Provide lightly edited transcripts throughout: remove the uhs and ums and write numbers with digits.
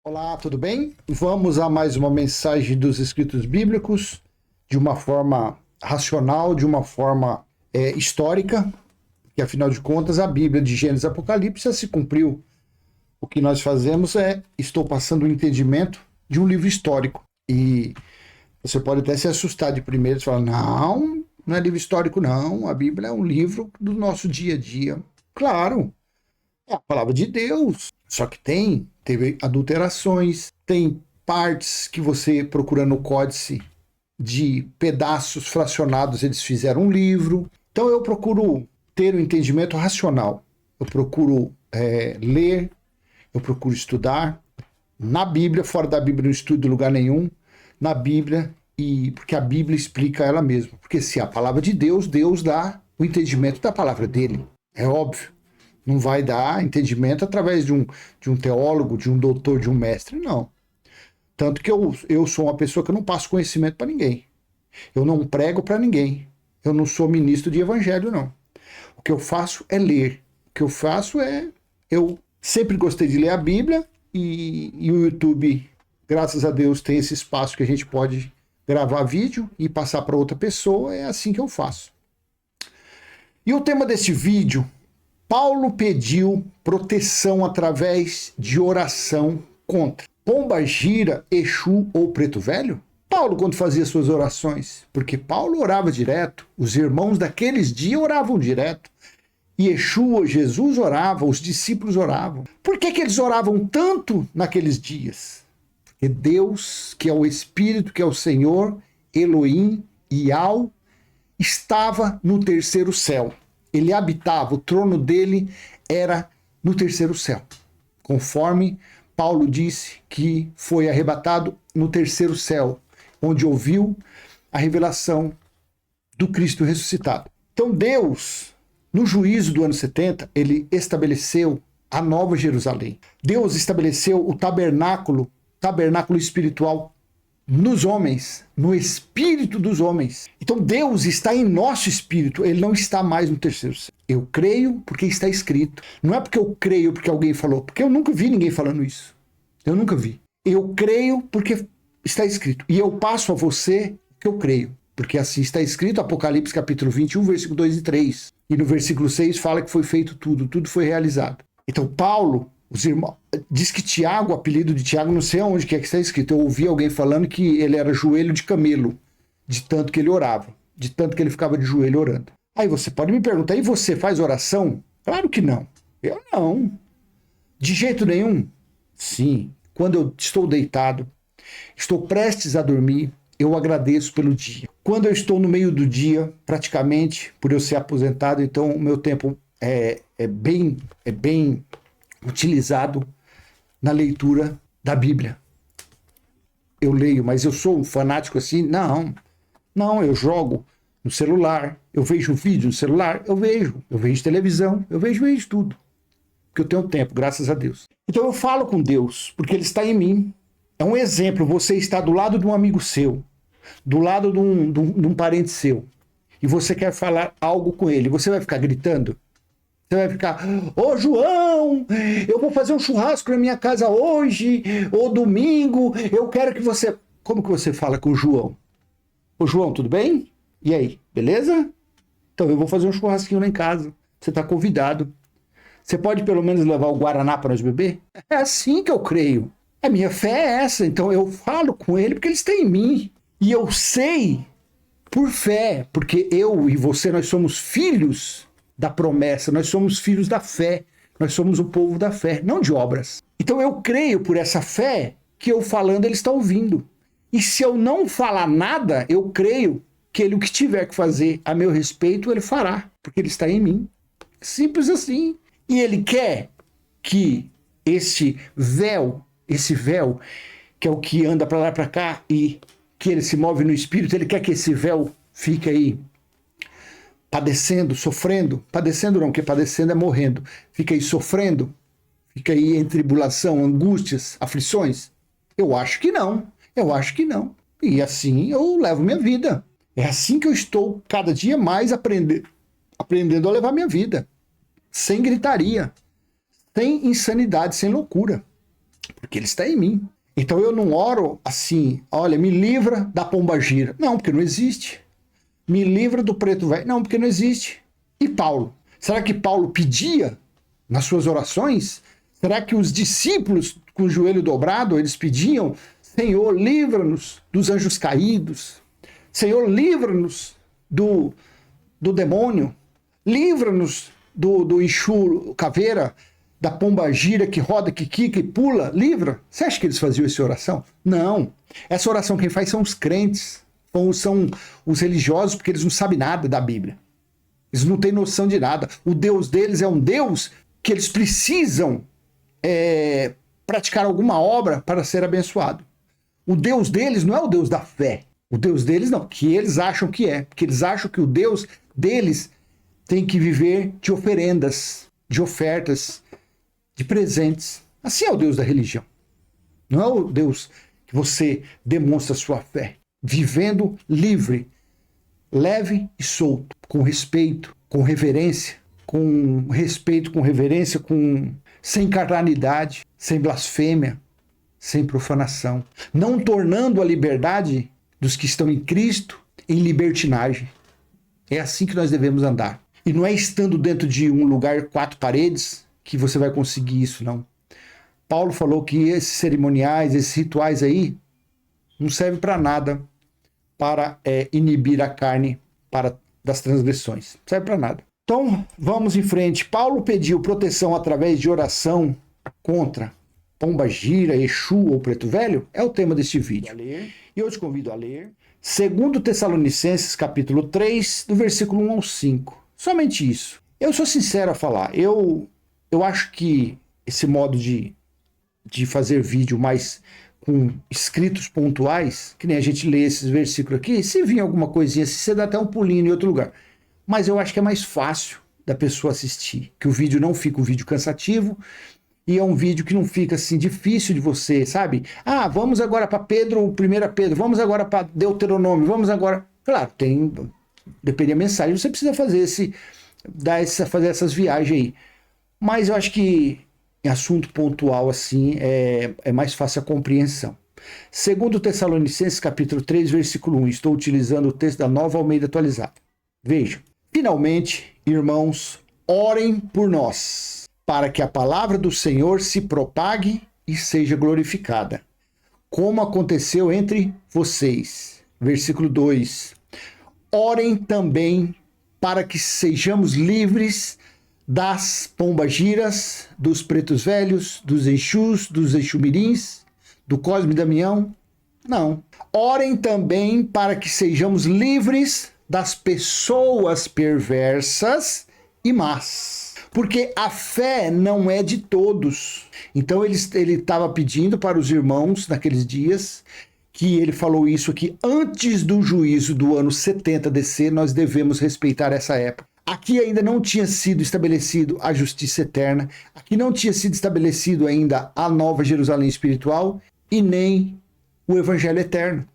Olá, tudo bem? Vamos a mais uma mensagem dos escritos bíblicos de uma forma racional, de uma forma histórica, que afinal de contas a Bíblia de Gênesis e Apocalipse já se cumpriu. O que nós fazemos estou passando o entendimento de um livro histórico. E você pode até se assustar de primeiro e falar, não é livro histórico não, a Bíblia é um livro do nosso dia a dia. Claro, é a palavra de Deus, só que teve adulterações, tem partes que você procura no códice de pedaços fracionados, eles fizeram um livro. Então eu procuro ter um entendimento racional, eu procuro ler, eu procuro estudar na Bíblia, fora da Bíblia não estudo em lugar nenhum, na Bíblia, porque a Bíblia explica ela mesma. Porque se é a palavra de Deus, Deus dá o entendimento da palavra dele, é óbvio. Não vai dar entendimento através de um teólogo, de um doutor, de um mestre, não. Tanto que eu sou uma pessoa que eu não passo conhecimento para ninguém. Eu não prego para ninguém. Eu não sou ministro de evangelho, não. O que eu faço é ler. O que eu faço eu sempre gostei de ler a Bíblia e o YouTube, graças a Deus, tem esse espaço que a gente pode gravar vídeo e passar para outra pessoa. É assim que eu faço. E o tema desse vídeo, Paulo pediu proteção através de oração contra Pomba Gira, Exu ou Preto Velho? Paulo, quando fazia suas orações, porque Paulo orava direto, os irmãos daqueles dias oravam direto, e Exu ou Jesus orava, os discípulos oravam. Por que eles oravam tanto naqueles dias? Porque Deus, que é o Espírito, que é o Senhor, Elohim, Yahweh, estava no terceiro céu. Ele habitava, o trono dele era no terceiro céu. Conforme Paulo disse que foi arrebatado no terceiro céu, onde ouviu a revelação do Cristo ressuscitado. Então Deus, no juízo do ano 70, ele estabeleceu a Nova Jerusalém. Deus estabeleceu o tabernáculo espiritual nos homens, no espírito dos homens. Então Deus está em nosso espírito, ele não está mais no terceiro céu. Eu creio porque está escrito. Não é porque eu creio porque alguém falou, porque eu nunca vi ninguém falando isso. Eu nunca vi. Eu creio porque está escrito. E eu passo a você que eu creio. Porque assim está escrito, Apocalipse capítulo 21, versículo 2 e 3. E no versículo 6 fala que foi feito tudo foi realizado. Então Paulo, os irmãos, diz que Tiago, o apelido de Tiago, não sei aonde que está escrito. Eu ouvi alguém falando que ele era joelho de camelo, de tanto que ele orava, de tanto que ele ficava de joelho orando. Aí você pode me perguntar, e você faz oração? Claro que não. Eu não. De jeito nenhum? Sim. Quando eu estou deitado, estou prestes a dormir, eu agradeço pelo dia. Quando eu estou no meio do dia, praticamente, por eu ser aposentado, então o meu tempo é bem utilizado na leitura da Bíblia. Eu leio, mas eu sou um fanático assim? Não, eu jogo no celular, eu vejo vídeo no celular, eu vejo televisão, eu vejo tudo. Porque eu tenho tempo, graças a Deus. Então eu falo com Deus, porque Ele está em mim. É um exemplo, você está do lado de um amigo seu, do lado de um parente seu, e você quer falar algo com ele, você vai ficar gritando? Você vai ficar, ô João, eu vou fazer um churrasco na minha casa hoje, ou domingo, eu quero que você... Como que você fala com o João? Ô João, tudo bem? E aí, beleza? Então eu vou fazer um churrasquinho lá em casa, você está convidado. Você pode pelo menos levar o Guaraná para nós beber? É assim que eu creio. A minha fé é essa, então eu falo com ele porque ele está em mim. E eu sei por fé, porque eu e você, nós somos filhos da promessa, nós somos filhos da fé, nós somos o povo da fé, não de obras. Então eu creio por essa fé que eu falando ele está ouvindo. E se eu não falar nada, eu creio que ele o que tiver que fazer a meu respeito, ele fará, porque ele está em mim. Simples assim. E ele quer que esse véu, que é o que anda para lá e para cá e que ele se move no espírito, ele quer que esse véu fique aí padecendo, sofrendo, padecendo não, porque padecendo é morrendo, fica aí sofrendo, fica aí em tribulação, angústias, aflições? Eu acho que não, e assim eu levo minha vida, é assim que eu estou cada dia mais aprendendo a levar minha vida, sem gritaria, sem insanidade, sem loucura. Porque ele está em mim. Então eu não oro assim, olha, me livra da pombagira. Não, porque não existe. Me livra do preto velho. Não, porque não existe. E Paulo? Será que Paulo pedia nas suas orações? Será que os discípulos com o joelho dobrado, eles pediam, Senhor, livra-nos dos anjos caídos. Senhor, livra-nos do demônio. Livra-nos do Exu caveira, da pombagira que roda, que quica e pula. Livra. Você acha que eles faziam essa oração? Não. Essa oração quem faz são os crentes. São os religiosos, porque eles não sabem nada da Bíblia. Eles não têm noção de nada. O Deus deles é um Deus que eles precisam praticar alguma obra para ser abençoado. O Deus deles não é o Deus da fé. O Deus deles não, que eles acham que é. Porque eles acham que o Deus deles tem que viver de oferendas, de ofertas, de presentes. Assim é o Deus da religião. Não é o Deus que você demonstra sua fé. Vivendo livre, leve e solto, com respeito, com reverência, sem carnalidade, sem blasfêmia, sem profanação, não tornando a liberdade dos que estão em Cristo em libertinagem. É assim que nós devemos andar. E não é estando dentro de um lugar, 4 paredes, que você vai conseguir isso, não. Paulo falou que esses cerimoniais, esses rituais aí, não servem para nada para inibir a carne das transgressões. Não serve para nada. Então, vamos em frente. Paulo pediu proteção através de oração contra pombagira, Exu ou preto velho? É o tema deste vídeo. E eu te convido a ler 2 Tessalonicenses, capítulo 3, do versículo 1 ao 5. Somente isso. Eu sou sincero a falar. Eu acho que esse modo de fazer vídeo mais com escritos pontuais, que nem a gente lê esses versículos aqui, se vir alguma coisinha assim, você dá até um pulinho em outro lugar. Mas eu acho que é mais fácil da pessoa assistir, que o vídeo não fica um vídeo cansativo e é um vídeo que não fica assim difícil de você, sabe? Ah, vamos agora para Pedro, 1 Pedro, vamos agora para Deuteronômio, vamos agora... Claro, depende da mensagem, você precisa fazer fazer essas viagens aí. Mas eu acho que em assunto pontual assim é mais fácil a compreensão. 2 Tessalonicenses capítulo 3, versículo 1. Estou utilizando o texto da Nova Almeida atualizada. Vejam. Finalmente, irmãos, orem por nós, para que a palavra do Senhor se propague e seja glorificada, como aconteceu entre vocês. Versículo 2. Orem também para que sejamos livres das pombagiras, dos pretos velhos, dos Exus, dos Exumirins, do Cosme e Damião. Não. Orem também para que sejamos livres das pessoas perversas e más. Porque a fé não é de todos. Então ele estava pedindo para os irmãos naqueles dias, que ele falou isso aqui, antes do juízo do ano 70 descer, nós devemos respeitar essa época. Aqui ainda não tinha sido estabelecido a justiça eterna, aqui não tinha sido estabelecido ainda a nova Jerusalém espiritual e nem o evangelho eterno.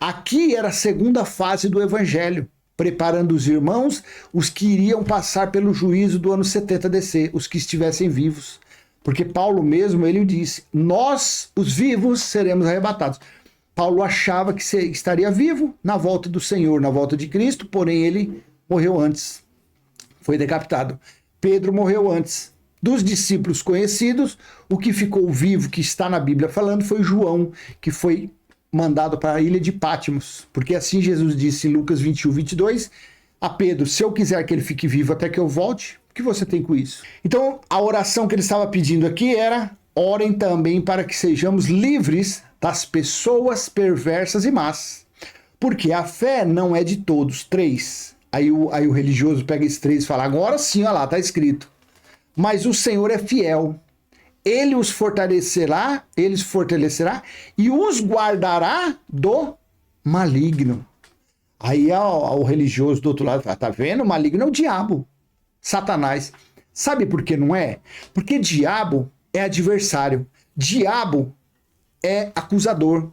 Aqui era a segunda fase do evangelho, preparando os irmãos, os que iriam passar pelo juízo do ano 70 descer, os que estivessem vivos. Porque Paulo mesmo, ele disse, nós, os vivos, seremos arrebatados. Paulo achava que estaria vivo na volta do Senhor, na volta de Cristo, porém ele morreu antes. Foi decapitado. Pedro morreu antes. Dos discípulos conhecidos, o que ficou vivo, que está na Bíblia falando, foi João, que foi mandado para a ilha de Pátimos. Porque assim Jesus disse em Lucas 21, 22, a Pedro, se eu quiser que ele fique vivo até que eu volte, o que você tem com isso? Então, a oração que ele estava pedindo aqui era, orem também para que sejamos livres das pessoas perversas e más. Porque a fé não é de todos. 3. Aí o religioso pega esses 3 e fala, agora sim, olha lá, está escrito. Mas o Senhor é fiel. Ele os fortalecerá e os guardará do maligno. Aí o religioso do outro lado fala, tá vendo? O maligno é o diabo, Satanás. Sabe por que não é? Porque diabo é adversário. Diabo é acusador.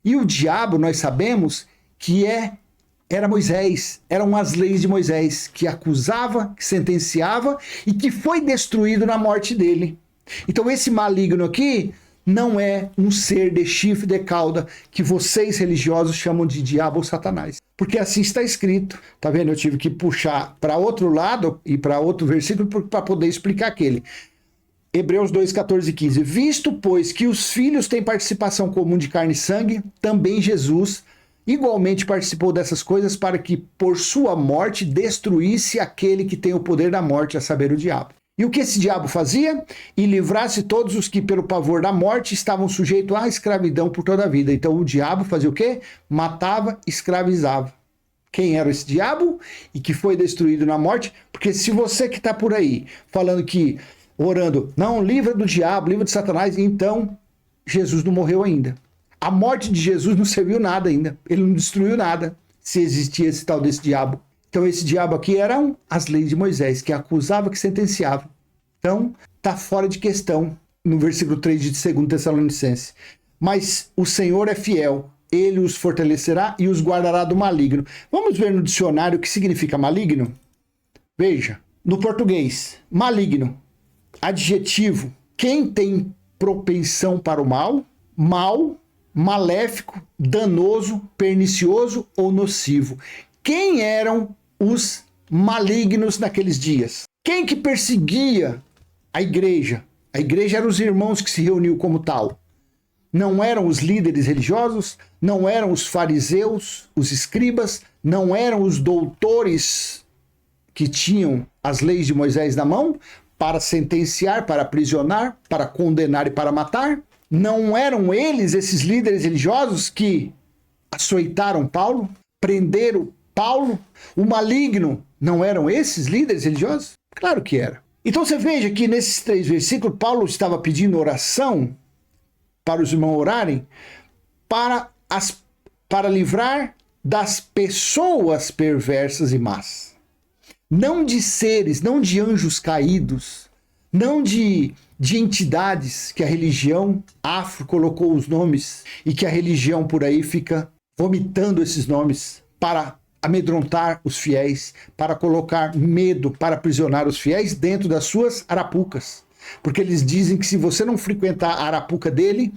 E o diabo, nós sabemos que era Moisés, eram as leis de Moisés, que acusava, que sentenciava e que foi destruído na morte dele. Então esse maligno aqui não é um ser de chifre de cauda que vocês religiosos chamam de diabo ou satanás. Porque assim está escrito. Tá vendo? Eu tive que puxar para outro lado e para outro versículo para poder explicar aquele. Hebreus 2, 14 e 15. Visto, pois, que os filhos têm participação comum de carne e sangue, também Jesus igualmente participou dessas coisas para que, por sua morte, destruísse aquele que tem o poder da morte, a saber, o diabo. E o que esse diabo fazia? E livrasse todos os que, pelo pavor da morte, estavam sujeitos à escravidão por toda a vida. Então o diabo fazia o quê? Matava, escravizava. Quem era esse diabo? E que foi destruído na morte? Porque se você que está por aí falando que, orando, não, livra do diabo, livra de Satanás, então Jesus não morreu ainda. A morte de Jesus não serviu nada ainda. Ele não destruiu nada, se existia esse tal desse diabo. Então esse diabo aqui eram as leis de Moisés, que acusava, que sentenciava. Então está fora de questão no versículo 3 de 2 Tessalonicenses. Mas o Senhor é fiel, ele os fortalecerá e os guardará do maligno. Vamos ver no dicionário o que significa maligno? Veja, no português, maligno, adjetivo, quem tem propensão para o mal, mal, maléfico, danoso, pernicioso ou nocivo. Quem eram os malignos naqueles dias? Quem que perseguia a igreja? A igreja eram os irmãos que se reuniam como tal. Não eram os líderes religiosos, não eram os fariseus, os escribas, não eram os doutores que tinham as leis de Moisés na mão para sentenciar, para aprisionar, para condenar e para matar. Não eram eles, esses líderes religiosos, que açoitaram Paulo, prenderam Paulo? O maligno não eram esses líderes religiosos? Claro que era. Então você veja que nesses 3 versículos, Paulo estava pedindo oração para os irmãos orarem para livrar das pessoas perversas e más. Não de seres, não de anjos caídos, não de entidades que a religião afro colocou os nomes e que a religião por aí fica vomitando esses nomes para amedrontar os fiéis, para colocar medo, para aprisionar os fiéis dentro das suas arapucas. Porque eles dizem que se você não frequentar a arapuca dele,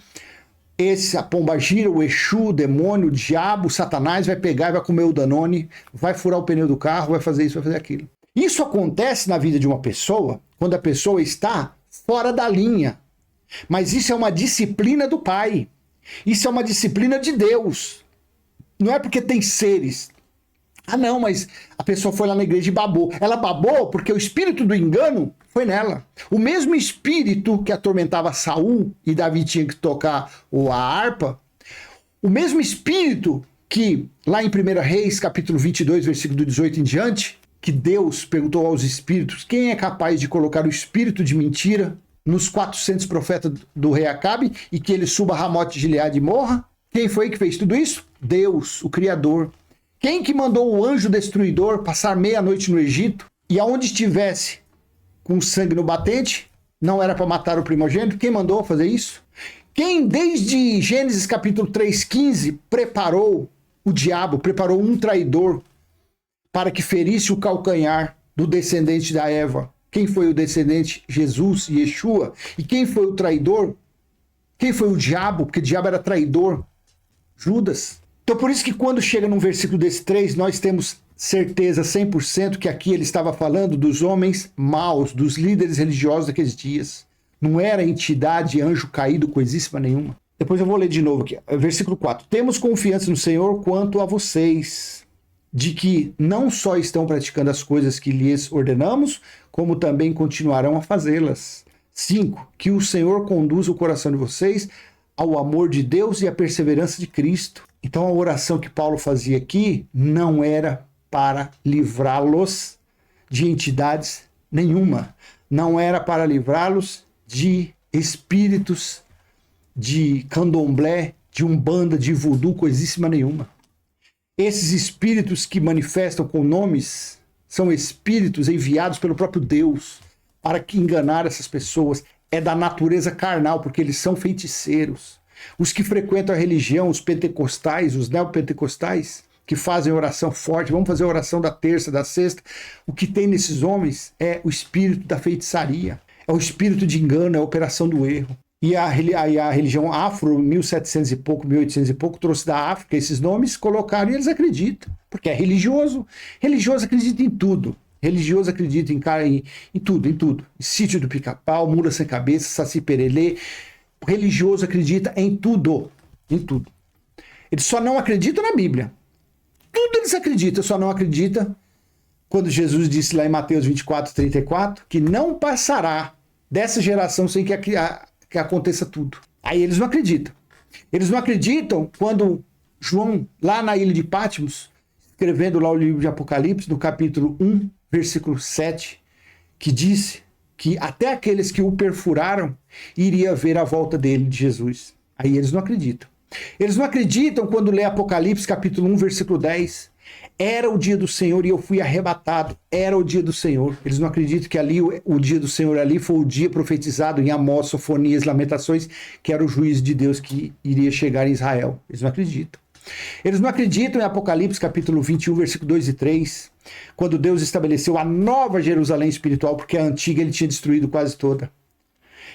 a pombagira, o Exu, o demônio, o diabo, o Satanás vai pegar e vai comer o Danone, vai furar o pneu do carro, vai fazer isso, vai fazer aquilo. Isso acontece na vida de uma pessoa quando a pessoa está fora da linha. Mas isso é uma disciplina do Pai. Isso é uma disciplina de Deus. Não é porque tem seres. Ah, não, mas a pessoa foi lá na igreja e babou. Ela babou porque o espírito do engano foi nela. O mesmo espírito que atormentava Saul e Davi tinha que tocar a harpa, o mesmo espírito que lá em 1 Reis, capítulo 22, versículo 18 em diante, que Deus perguntou aos espíritos, quem é capaz de colocar o espírito de mentira nos 400 profetas do rei Acabe e que ele suba a Ramote de Gileade e morra? Quem foi que fez tudo isso? Deus, o Criador. Quem que mandou o anjo destruidor passar meia-noite no Egito e aonde estivesse com sangue no batente, não era para matar o primogênito? Quem mandou fazer isso? Quem desde Gênesis capítulo 3,15 preparou o diabo, preparou um traidor para que ferisse o calcanhar do descendente da Eva? Quem foi o descendente? Jesus, Yeshua. E quem foi o traidor? Quem foi o diabo? Porque o diabo era traidor. Judas. Então por isso que quando chega num versículo desse 3, nós temos certeza 100% que aqui ele estava falando dos homens maus, dos líderes religiosos daqueles dias. Não era entidade, anjo caído, coisíssima nenhuma. Depois eu vou ler de novo aqui. Versículo 4. Temos confiança no Senhor quanto a vocês, de que não só estão praticando as coisas que lhes ordenamos, como também continuarão a fazê-las. 5. Que o Senhor conduza o coração de vocês ao amor de Deus e à perseverança de Cristo. Então a oração que Paulo fazia aqui não era para livrá-los de entidades nenhuma. Não era para livrá-los de espíritos de candomblé, de umbanda, de voodoo, coisíssima nenhuma. Esses espíritos que manifestam com nomes são espíritos enviados pelo próprio Deus para que enganar essas pessoas. É da natureza carnal, porque eles são feiticeiros. Os que frequentam a religião, os pentecostais, os neopentecostais, que fazem oração forte, vamos fazer a oração da terça, da sexta, o que tem nesses homens é o espírito da feitiçaria. É o espírito de engano, é a operação do erro. E a religião afro, 1700 e pouco, 1800 e pouco, trouxe da África esses nomes, colocaram e eles acreditam. Porque é religioso. Religioso acredita em tudo. Religioso acredita em tudo, em tudo. Sítio do Pica-Pau, Mula Sem Cabeça, Saci Pererê. O religioso acredita em tudo. Em tudo. Eles só não acreditam na Bíblia. Tudo eles acreditam, só não acreditam quando Jesus disse lá em Mateus 24, 34, que não passará dessa geração sem que aconteça tudo. Aí eles não acreditam. Eles não acreditam quando João, lá na ilha de Patmos, escrevendo lá o livro de Apocalipse, no capítulo 1, versículo 7, que disse que até aqueles que o perfuraram iria ver a volta dele, de Jesus. Aí eles não acreditam. Eles não acreditam quando lê Apocalipse, capítulo 1, versículo 10. Era o dia do Senhor e eu fui arrebatado. Era o dia do Senhor. Eles não acreditam que ali, o dia do Senhor ali foi o dia profetizado em Amós, Sofonias, Lamentações, que era o juízo de Deus que iria chegar em Israel. Eles não acreditam. Eles não acreditam em Apocalipse, capítulo 21, versículo 2 e 3, quando Deus estabeleceu a nova Jerusalém espiritual, porque a antiga ele tinha destruído quase toda.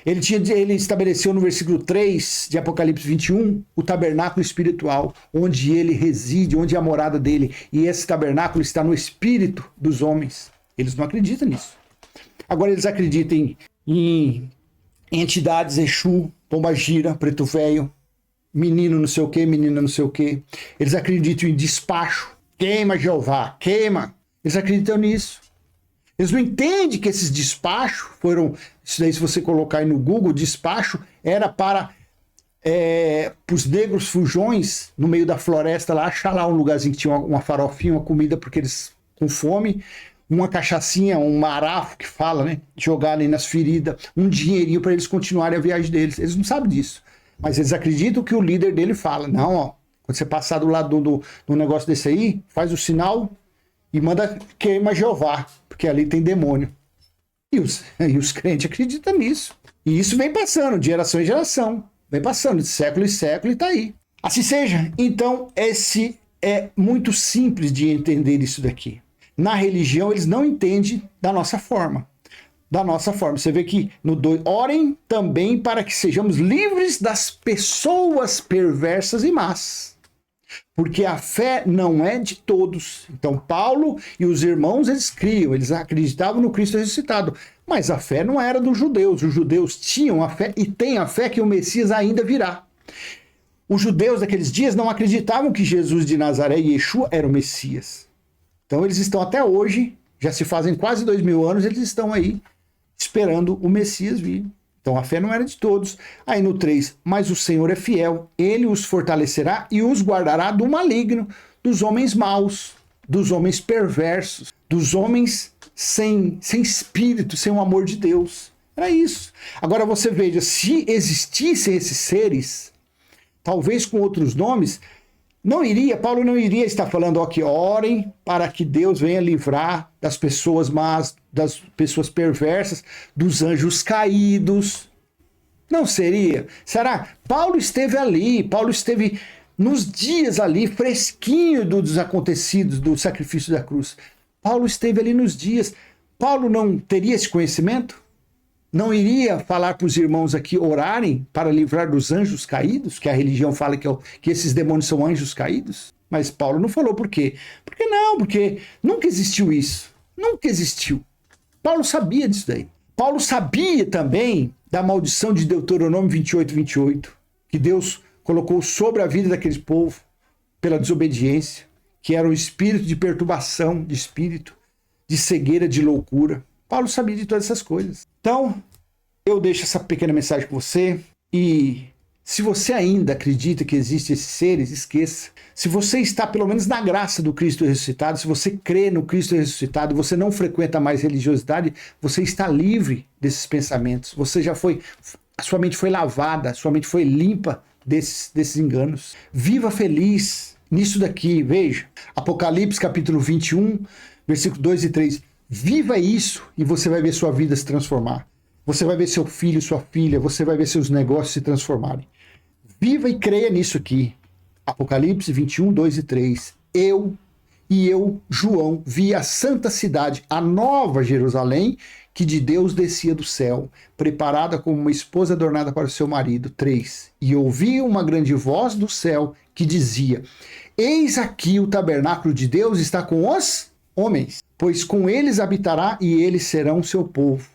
Ele estabeleceu no versículo 3 de Apocalipse 21 o tabernáculo espiritual, onde ele reside, onde é a morada dele. E esse tabernáculo está no espírito dos homens. Eles não acreditam nisso. Agora eles acreditam em entidades, Exu, Pombagira, Preto Velho, menino não sei o que, menina não sei o que. Eles acreditam em despacho. Queima, Jeová, queima. Eles acreditam nisso. Eles não entendem que esses despachos foram... Isso daí, se você colocar aí no Google, despacho era para os negros fujões no meio da floresta lá, achar lá um lugarzinho que tinha uma farofinha, uma comida, porque eles com fome, uma cachaçinha, um marafo que fala, né? Jogar ali nas feridas, um dinheirinho para eles continuarem a viagem deles. Eles não sabem disso. Mas eles acreditam que o líder dele fala. Não, ó, quando você passar do lado do negócio desse aí, faz o sinal e manda queima Jeová, porque ali tem demônio. E os crentes acreditam nisso. E isso vem passando de geração em geração. Vem passando de século em século e tá aí. Assim seja. Então, esse é muito simples de entender isso daqui. Na religião, eles não entendem da nossa forma. Da nossa forma. Você vê que no 2, orem também para que sejamos livres das pessoas perversas e más. Porque a fé não é de todos. Então, Paulo e os irmãos, eles criam, eles acreditavam no Cristo ressuscitado. Mas a fé não era dos judeus. Os judeus tinham a fé e têm a fé que o Messias ainda virá. Os judeus daqueles dias não acreditavam que Jesus de Nazaré e Yeshua era o Messias. Então, eles estão até hoje, já se fazem quase 2000 anos, eles estão aí esperando o Messias vir. Então a fé não era de todos. Aí no 3, mas o Senhor é fiel, ele os fortalecerá e os guardará do maligno, dos homens maus, dos homens perversos, dos homens sem espírito, sem o amor de Deus. Era isso. Agora você veja, se existissem esses seres, talvez com outros nomes, Paulo não iria estar falando, ó, que orem para que Deus venha livrar das pessoas más, das pessoas perversas, dos anjos caídos. Não seria? Será? Paulo esteve ali, Paulo esteve nos dias ali, fresquinho dos acontecidos do sacrifício da cruz. Paulo esteve ali nos dias. Paulo não teria esse conhecimento? Não iria falar para os irmãos aqui orarem para livrar dos anjos caídos? Que a religião fala que esses demônios são anjos caídos? Mas Paulo não falou por quê? Porque não, porque nunca existiu isso. Nunca existiu. Paulo sabia disso daí. Paulo sabia também da maldição de Deuteronômio 28, 28, que Deus colocou sobre a vida daquele povo pela desobediência, que era um espírito de perturbação de espírito, de cegueira, de loucura. Paulo sabia de todas essas coisas. Então, eu deixo essa pequena mensagem com você e se você ainda acredita que existem esses seres, esqueça. Se você está pelo menos na graça do Cristo ressuscitado, se você crê no Cristo ressuscitado, você não frequenta mais religiosidade, você está livre desses pensamentos. A sua mente foi lavada, a sua mente foi limpa desses enganos. Viva feliz nisso daqui, veja. Apocalipse capítulo 21, versículo 2 e 3. Viva isso e você vai ver sua vida se transformar. Você vai ver seu filho, sua filha, você vai ver seus negócios se transformarem. Viva e creia nisso aqui. Apocalipse 21, 2 e 3. Eu E eu, João, vi a santa cidade, a nova Jerusalém, que de Deus descia do céu, preparada como uma esposa adornada para o seu marido. 3. E ouvi uma grande voz do céu que dizia: Eis aqui o tabernáculo de Deus está com os homens, pois com eles habitará e eles serão seu povo.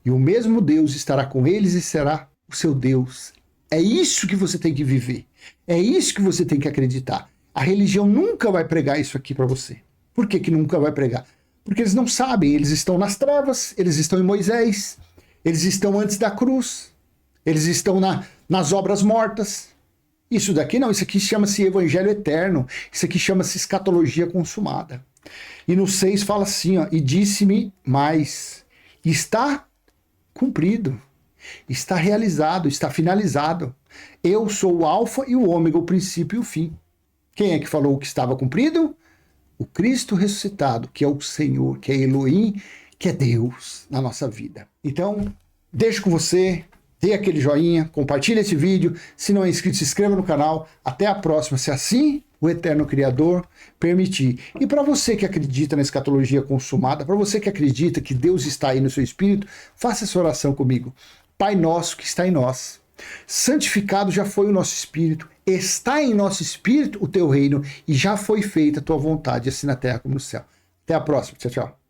E o mesmo Deus estará com eles e será o seu Deus. É isso que você tem que viver. É isso que você tem que acreditar. A religião nunca vai pregar isso aqui para você. Por que nunca vai pregar? Porque eles não sabem, eles estão nas trevas, eles estão em Moisés, eles estão antes da cruz, eles estão nas obras mortas. Isso daqui não, isso aqui chama-se evangelho eterno, isso aqui chama-se escatologia consumada. E no 6 fala assim, ó, e disse-me mais, está cumprido, está realizado, está finalizado. Eu sou o alfa e o ômega, o princípio e o fim. Quem é que falou que estava cumprido? O Cristo ressuscitado, que é o Senhor, que é Elohim, que é Deus na nossa vida. Então, deixo com você, dê aquele joinha, compartilhe esse vídeo. Se não é inscrito, se inscreva no canal. Até a próxima, se assim o eterno Criador permitir. E para você que acredita na escatologia consumada, para você que acredita que Deus está aí no seu espírito, faça essa oração comigo. Pai nosso que está em nós, santificado já foi o nosso espírito, está em nosso espírito o teu reino e já foi feita a tua vontade, assim na terra como no céu. Até a próxima. Tchau, tchau.